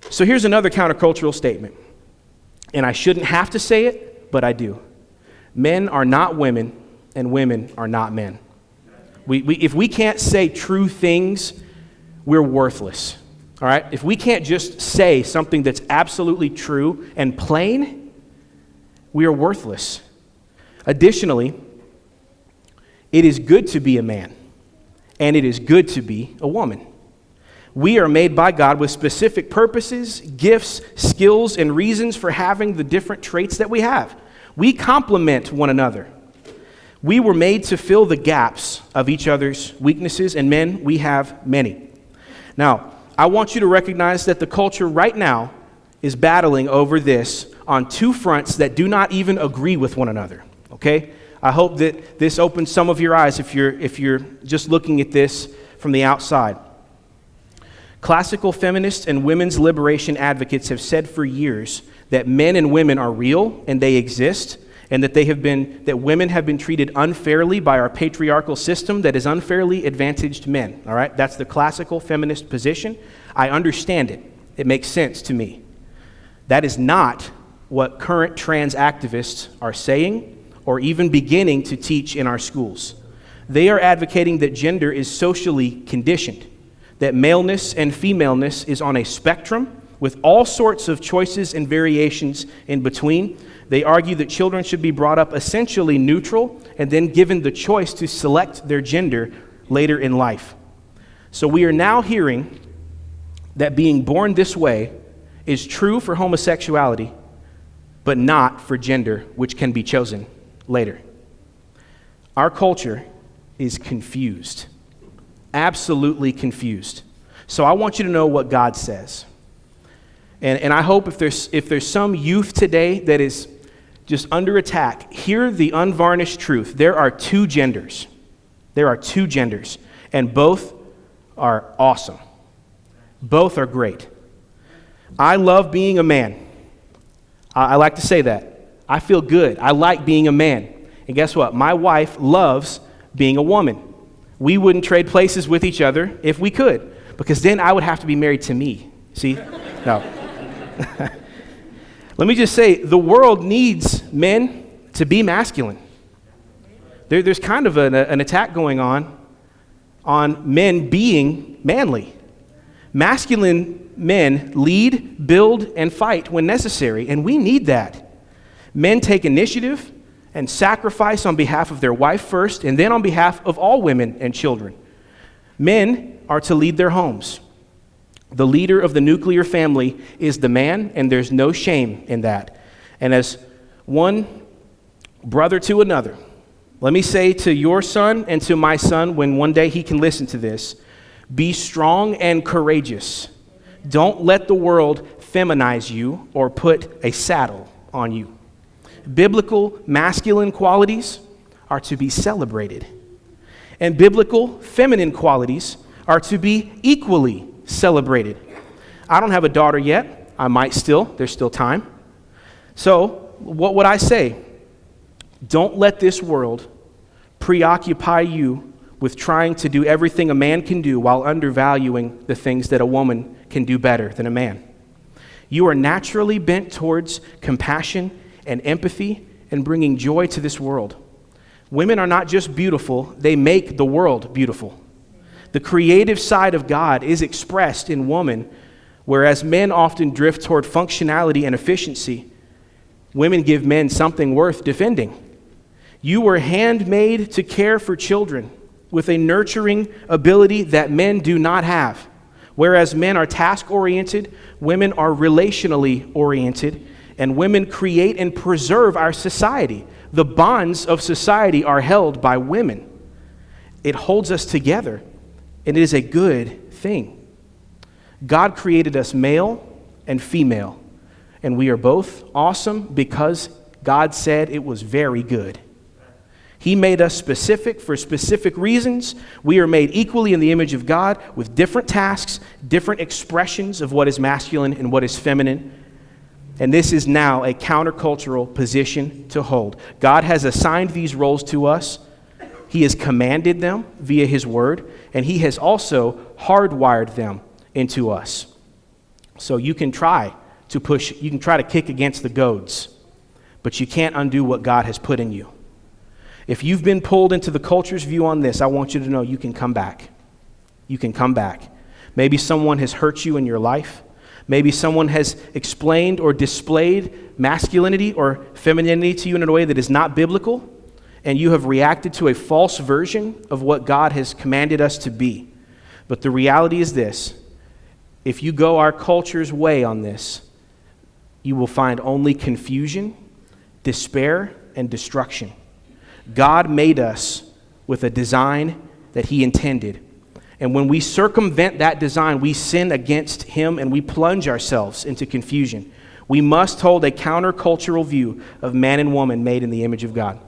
So here's another countercultural statement, and I shouldn't have to say it, but I do. Men are not women, and women are not men. If we can't say true things, we're worthless, all right? If we can't just say something that's absolutely true and plain, we are worthless. Additionally, it is good to be a man, and it is good to be a woman. We are made by God with specific purposes, gifts, skills, and reasons for having the different traits that we have. We complement one another. We were made to fill the gaps of each other's weaknesses, and men, we have many. Now, I want you to recognize that the culture right now is battling over this on two fronts that do not even agree with one another, okay? I hope that this opens some of your eyes if you're just looking at this from the outside. Classical feminists and women's liberation advocates have said for years that men and women are real and they exist, and that women have been treated unfairly by our patriarchal system that has unfairly advantaged men. All right, that's the classical feminist position. I understand it. It makes sense to me. That is not what current trans activists are saying or even beginning to teach in our schools. They are advocating that gender is socially conditioned, that maleness and femaleness is on a spectrum with all sorts of choices and variations in between. They argue that children should be brought up essentially neutral and then given the choice to select their gender later in life. So we are now hearing that being born this way is true for homosexuality, but not for gender, which can be chosen later. Our culture is confused, absolutely confused. So I want you to know what God says. And I hope if there's some youth today that is just under attack, hear the unvarnished truth. There are two genders. There are two genders, and both are awesome. Both are great. I love being a man. I like to say that. I feel good. I like being a man. And guess what? My wife loves being a woman. We wouldn't trade places with each other if we could, because then I would have to be married to me. See? No. Let me just say, the world needs men to be masculine. There's kind of an attack going on men being manly. Masculine men lead, build, and fight when necessary, and we need that. Men take initiative and sacrifice on behalf of their wife first, and then on behalf of all women and children. Men are to lead their homes. The leader of the nuclear family is the man, and there's no shame in that. And as one brother to another, let me say to your son and to my son, when one day he can listen to this, be strong and courageous. Don't let the world feminize you or put a saddle on you. Biblical masculine qualities are to be celebrated, and biblical feminine qualities are to be equally celebrated. I don't have a daughter yet. I might still. There's still time. So what would I say? Don't let this world preoccupy you with trying to do everything a man can do while undervaluing the things that a woman can do better than a man. You are naturally bent towards compassion and empathy and bringing joy to this world. Women are not just beautiful, they make the world beautiful. The creative side of God is expressed in woman, whereas men often drift toward functionality and efficiency. Women give men something worth defending. You were handmade to care for children with a nurturing ability that men do not have. Whereas men are task-oriented, women are relationally oriented, and women create and preserve our society. The bonds of society are held by women. It holds us together, and it is a good thing. God created us male and female, and we are both awesome because God said it was very good. He made us specific for specific reasons. We are made equally in the image of God with different tasks, different expressions of what is masculine and what is feminine. And this is now a countercultural position to hold. God has assigned these roles to us. He has commanded them via His word, and He has also hardwired them into us. So you can try to push, you can try to kick against the goads, but you can't undo what God has put in you. If you've been pulled into the culture's view on this, I want you to know you can come back. You can come back. Maybe someone has hurt you in your life. Maybe someone has explained or displayed masculinity or femininity to you in a way that is not biblical, and you have reacted to a false version of what God has commanded us to be. But the reality is this: if you go our culture's way on this, you will find only confusion, despair, and destruction. God made us with a design that He intended. And when we circumvent that design, we sin against Him and we plunge ourselves into confusion. We must hold a countercultural view of man and woman made in the image of God.